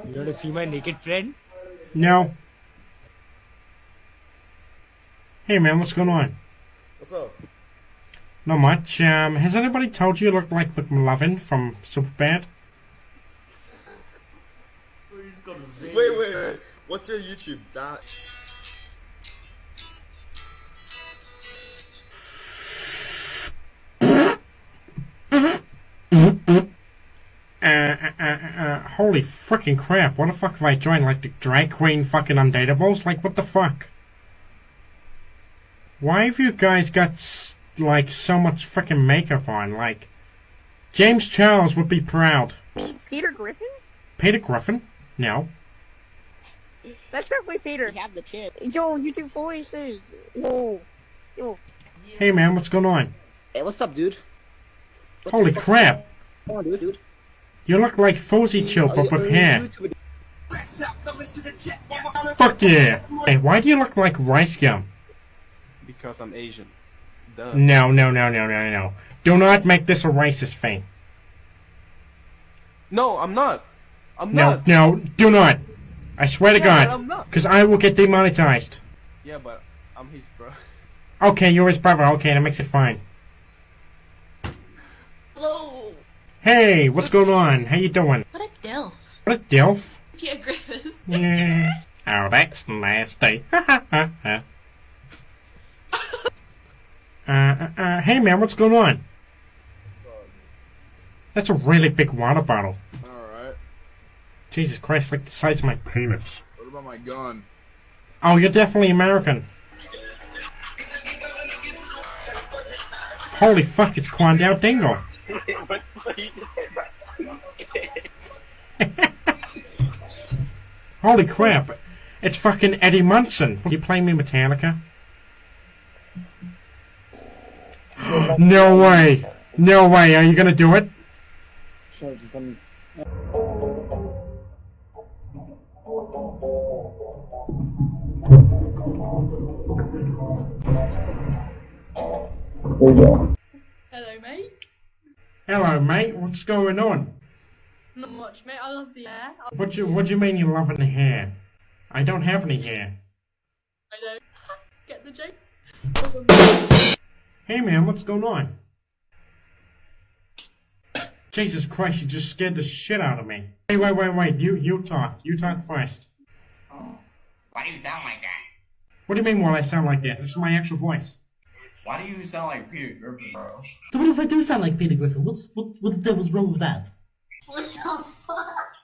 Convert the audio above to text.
You want to see my naked friend? No. Hey man, what's going on? What's up? Not much. Has anybody told you look like McLovin from Superbad? Wait. What's your YouTube? That. Holy freaking crap, what the fuck have I joined? Like the drag queen fucking undateables? Like, what the fuck? Why have you guys got, like, so much freaking makeup on? Like, James Charles would be proud. Peter Griffin? Peter Griffin? No. That's definitely Peter. We have the chip. Yo, you do voices. Yo. Hey man, what's going on? Hey, what's up, dude? Holy crap! Come on, dude. You look like Fozy Chill, but with hair. Fuck yeah! Hey, why do you look like Rice Gum? Because I'm Asian. Duh. No. Do not make this a racist thing. No, I'm not. I'm not. No, do not. I swear to Yeah, God. I'm not. Because I will get demonetized. Yeah, but I'm his bro. Okay, you're his brother. Okay, that makes it fine. Hello. Hey, what's going on? How you doing? What a dilf. What a dilf. Peter Griffin. Yeah. Oh, that's nasty. Hey man, what's going on? That's a really big water bottle. Alright. Jesus Christ, like the size of my penis. What about my gun? Oh, you're definitely American. Holy fuck, it's Quandale Dingle. Holy crap, it's fucking Eddie Munson. You playing me Metallica? No way. No way, are you gonna do it? Sure, just let me. There you go. Hello, mate. Hello mate, what's going on? Not much, mate. I love the air. What do you mean you're loving the hair? I don't have any hair. I don't get the joke. Hey man, what's going on? Jesus Christ, you just scared the shit out of me. Hey, wait, you talk. You talk first. Why do you sound like that? What do you mean why I sound like that? This is my actual voice. Why do you sound like Peter Griffin, bro? So what if I do sound like Peter Griffin? What the devil's wrong with that? What the fuck?